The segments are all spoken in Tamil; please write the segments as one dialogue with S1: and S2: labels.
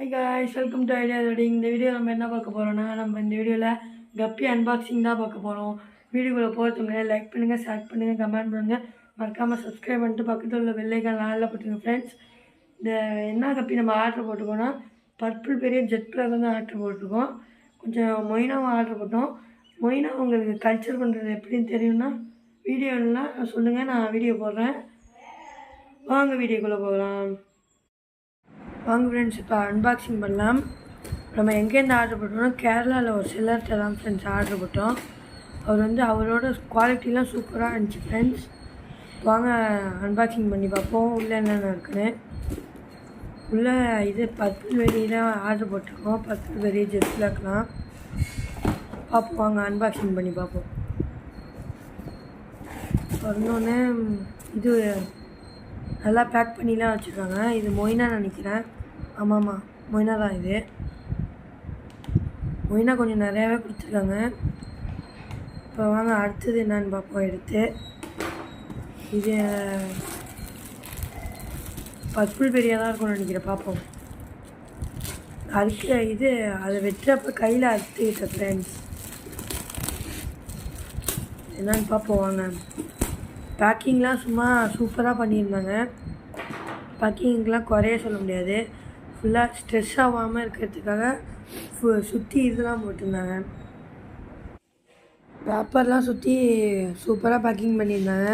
S1: Hi guys, welcome to idea ready. இந்த வீடியோ நம்ம என்ன பார்க்க போகிறோம்னா, நம்ம இந்த வீடியோவில் கப்பி அன்பாக்சிங் தான் பார்க்க போகிறோம். வீடியோக்குள்ளே போகிறதுங்க லைக் பண்ணுங்கள், ஷேர் பண்ணுங்கள், கமெண்ட் பண்ணுங்கள், மறக்காமல் சப்ஸ்கிரைப் பண்ணிட்டு பக்கத்தில் உள்ள வெள்ளைக்கான நாளில் போட்டுருங்க ஃப்ரெண்ட்ஸ். இந்த என்ன கப்பி நம்ம ஆர்டர் போட்டுக்கோன்னா பர்பிள் பெரிய ஜெட் பிளாக் வந்து ஆர்டர் போட்டிருக்கோம். கொஞ்சம் மொயினாவும் ஆர்டர் போட்டோம். மொயினா உங்களுக்கு கல்ச்சர் பண்ணுறது எப்படின்னு தெரியும்னா வீடியோலாம் சொல்லுங்கள், நான் வீடியோ போடுறேன். வாங்க வீடியோக்குள்ளே போகலாம். வாங்க ஃப்ரெண்ட்ஸ், இப்போ அன்பாக்சிங் பண்ணலாம். நம்ம எங்கேருந்து ஆர்டர் போட்டோம்னா கேரளாவில் ஒரு செல்லர்கிட்ட தான் ஃப்ரெண்ட்ஸ் ஆர்டர் போட்டோம். அவர் வந்து அவரோட குவாலிட்டிலாம் சூப்பராக இருந்துச்சு ஃப்ரெண்ட்ஸ். வாங்க அன்பாக்சிங் பண்ணி பார்ப்போம் உள்ளே என்னென்ன இருக்குன்னு. உள்ளே இது பர்பிள் வெரி தான் ஆர்டர் போட்டிருக்கோம். பர்பிள் வெரி ஜெட் பிளாக்லாம் பார்ப்போம். வாங்க அன்பாக்சிங் பண்ணி பார்ப்போம். இன்னொன்று இது நல்லா பேக் பண்ணிலாம் வச்சுருக்காங்க. இது மொயினா நினைக்கிறேன். ஆமாம்மா, மொயினா தான். இது மொயினா கொஞ்சம் நிறையாவே கொடுத்துருக்காங்க. இப்போ வாங்க அடுத்தது என்னன்னு பார்ப்போம். எடுத்து இது பர்பிள் பெரியாக தான் இருக்கும்னு நினைக்கிறேன். பார்ப்போம். அதுக்கு இது அதை வெட்டுறப்ப கையில் அறுத்துக்கிட்ட ஃப்ரெண்ட்ஸ். என்னன்னு பார்ப்போம் வாங்க. பேக்கிங்லாம் சும்மா சூப்பராக பண்ணியிருந்தாங்க. பேக்கிங்லாம் குறைய சொல்ல முடியாது. ஃபுல்லாக ஸ்ட்ரெஸ் ஆகாமல் இருக்கிறதுக்காக சுற்றி இதெல்லாம் போட்டிருந்தாங்க. பேப்பர்லாம் சுற்றி சூப்பராக பேக்கிங் பண்ணியிருந்தாங்க.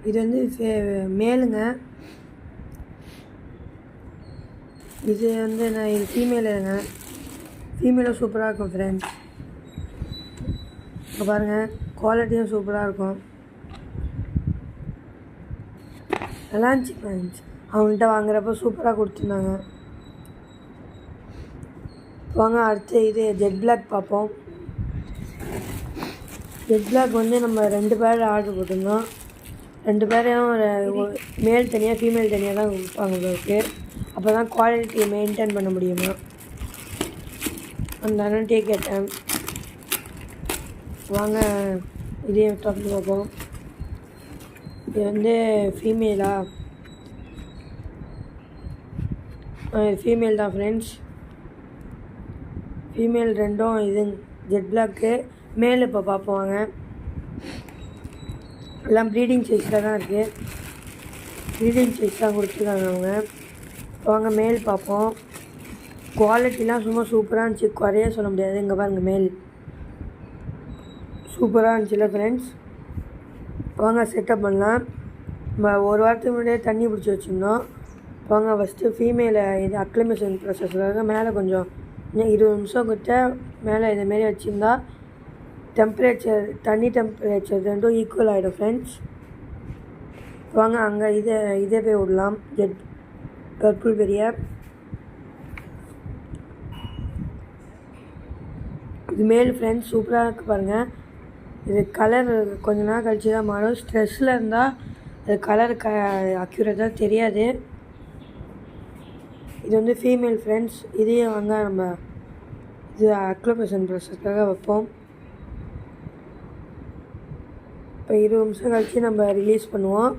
S1: இது வந்து மேலுங்க. இது வந்து இது ஃபீமேலுங்க. ஃபீமேலும் சூப்பராக இருக்கும் ஃப்ரெண்ட்ஸ். இப்போ பாருங்கள், குவாலிட்டியும் சூப்பராக இருக்கும். நல்லா இருந்துச்சு ஃப்ரெண்ட்ஸ். அவங்கள்ட்ட வாங்குறப்போ சூப்பராக கொடுத்துருந்தாங்க. வாங்க அடுத்து இது ஜெட் பிளாக் பார்ப்போம். ஜெட் பிளாக் வந்து நம்ம 2 பேர் ஆர்டர் போட்டிருந்தோம். 2 பேரையும் மேல் தனியாக ஃபீமேல் தனியாக தான் கொடுப்பாங்க உங்களுக்கு. அப்போ தான் குவாலிட்டியை மெயின்டைன் பண்ண முடியுமா. அந்த அண்ணன்ட்டே கேட்டேன். வாங்க இதையும் திறந்து பார்ப்போம். இது வந்து ஃபீமேலா? ஃபீமேல் தான் ஃப்ரெண்ட்ஸ். ஃபீமேல் ரெண்டும் இது ஜெட் பிளாக்கு. மேல் இப்போ பார்ப்போம் வாங்க. எல்லாம் ப்ரீடிங் சைஸில் தான் இருக்குது. ப்ரீடிங் சைஸ் தான் கொடுத்துருக்காங்க அவங்க. வாங்க மேல் பார்ப்போம். குவாலிட்டிலாம் சும்மா சூப்பராக இருந்துச்சு, குறைய சொல்ல முடியாது. இங்கே பாருங்கள், மேல் சூப்பராக இருந்துச்சுல்ல ஃப்ரெண்ட்ஸ். வாங்க செட்டப் பண்ணலாம். நம்ம ஒரு வாரத்துக்கு முன்னாடியே தண்ணி பிடிச்சி வச்சுருந்தோம். வாங்க ஃபஸ்ட்டு ஃபீமேலை இது அக்ளிமேஷன் ப்ராசஸ்க்காக மேலே கொஞ்சம் 20 நிமிஷம் கிட்ட மேலே இதேமாரி வச்சுருந்தா டெம்பரேச்சர், தண்ணி டெம்பரேச்சர் ரெண்டும் ஈக்குவல் ஆகிடும் ஃப்ரெண்ட்ஸ். வாங்க அங்கே இதே போய் விடலாம். ஜெட் பர்பிள் பெரிய இது மேல் ஃப்ரெண்ட்ஸ். சூப்பராக இருக்குது பாருங்கள். இது கலர் கொஞ்ச நாள் கழிச்சு தான் மாறும். ஸ்ட்ரெஸ்ஸில் இருந்தால் அது கலர் அக்யூரேட்டாக தெரியாது. இது வந்து ஃபீமேல் ஃப்ரெண்ட்ஸ். இதையும் வாங்க நம்ம இது அக்ளோபேஷன் ப்ராசஸ்க்காக வைப்போம். இப்போ 20 நிமிஷம் கழிச்சு நம்ம ரிலீஸ் பண்ணுவோம்.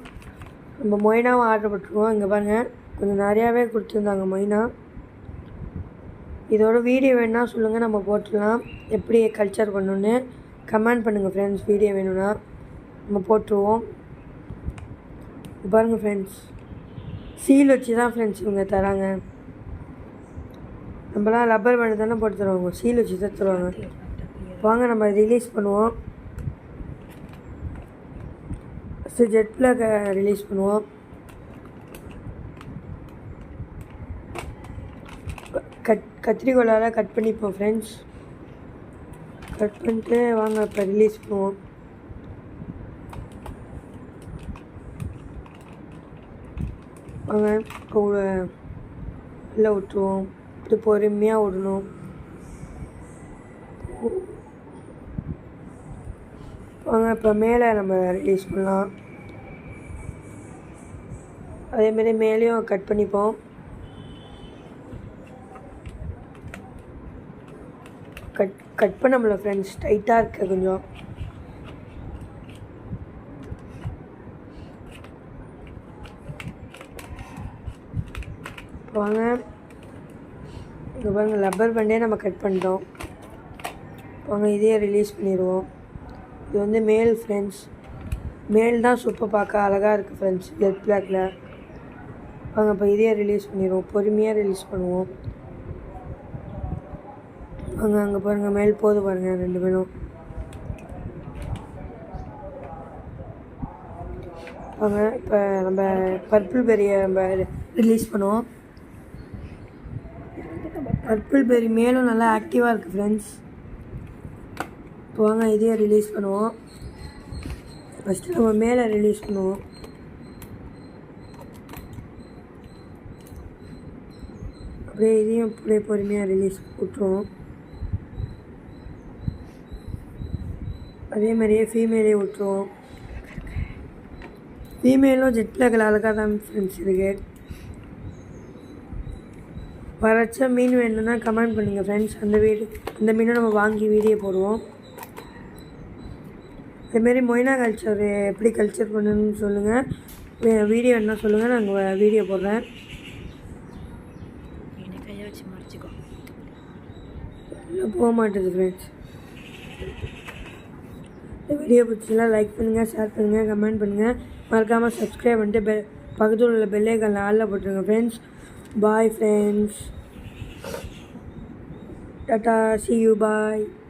S1: நம்ம மொயினாவும் ஆர்டர் போட்டுருவோம். இங்கே பாருங்கள், கொஞ்சம் நிறையாவே கொடுத்துருந்தாங்க மொயினா. இதோட வீடியோ வேணுன்னா சொல்லுங்கள், நம்ம போட்டுடலாம். எப்படி கல்ச்சர் பண்ணணுன்னு கமெண்ட் பண்ணுங்கள் ஃப்ரெண்ட்ஸ். வீடியோ வேணும்னா நம்ம போட்டுருவோம். பாருங்கள் ஃப்ரெண்ட்ஸ், சீல் வச்சு தான் ஃப்ரெண்ட்ஸ் இவங்க தராங்க. நம்மளாம் ரப்பர் பேண்ட் தானே போட்டு தருவாங்க, சீல் வச்சு தான் தருவாங்க. வாங்க நம்ம ரிலீஸ் பண்ணுவோம். ஃபஸ்ட்டு ஜெட் பிளாக்கை ரிலீஸ் பண்ணுவோம். கத்திரிக்கோலால் கட் பண்ணிப்போம் ஃப்ரெண்ட்ஸ். கட் பண்ணிட்டு வாங்க இப்போ ரிலீஸ் பண்ணுவோம். வாங்க இப்போ உள்ளே விட்டுருவோம். இது பொறுமையாக விடணும். வாங்க இப்போ மேலே நம்ம ரிலீஸ் பண்ணலாம். அதேமாரி மேலேயும் கட் பண்ணிப்போம். கட் பண்ண முடியல ஃப்ரெண்ட்ஸ், டைட்டாக இருக்குது கொஞ்சம். வாங்க இங்கே பாருங்கள், லப்பர் பேண்டே நம்ம கட் பண்ணிட்டோம். வாங்க இதையே ரிலீஸ் பண்ணிடுவோம். இது வந்து மேல் ஃப்ரெண்ட்ஸ். மேல் தான் சூப்பர் பார்க்க அழகாக இருக்குது ஃப்ரெண்ட்ஸ், ஜெட் பிளாக்ல. வாங்க இப்போ இதையே ரிலீஸ் பண்ணிடுவோம். பொறுமையாக ரிலீஸ் பண்ணுவோம். வாங்க அங்கே பாருங்கள், மேல் போது பாருங்கள் 2 மேலும். வாங்க இப்போ நம்ம பர்பிள் பெரியை நம்ம ரிலீஸ் பண்ணுவோம். பர்பிள் பெரி மேலும் நல்லா ஆக்டிவாக இருக்குது ஃப்ரெண்ட்ஸ். இப்போ வாங்க இதையே ரிலீஸ் பண்ணுவோம். ஃபஸ்ட்டு நம்ம மேலே ரிலீஸ் பண்ணுவோம். அப்படியே இதையும் அப்படியே பொறுமையாக ரிலீஸ் விட்டுருவோம். அதே மாதிரியே ஃபீமேலே விட்டுருவோம். ஃபீமேலும் ஜெட் பிளாக்கில் அழகாக தான் ஃப்ரெண்ட்ஸ் இருக்குது. வரைச்ச மீன் வேணும்னா கமெண்ட் பண்ணுங்கள் ஃப்ரெண்ட்ஸ். அந்த மீனை நம்ம வாங்கி வீடியோ போடுவோம். இதுமாரி மொய்னா கல்ச்சர் எப்படி கல்ச்சர் பண்ணணும்னு சொல்லுங்கள். வீடியோ என்ன சொல்லுங்கள், நாங்கள் வீடியோ போடுறேன். கையை வச்சு மறைச்சிக்கோ, போக மாட்டேது ஃப்ரெண்ட்ஸ். இந்த வீடியோ பிடிச்சலாம் லைக் பண்ணுங்கள், ஷேர் பண்ணுங்கள், கமெண்ட் பண்ணுங்கள். மறக்காமல் சப்ஸ்கிரைப் பண்ணிட்டு பக்கத்தில் உள்ள பெல்லைக்கான ஆளில் போட்டுருங்க friends. Bye friends, tata, see you, bye.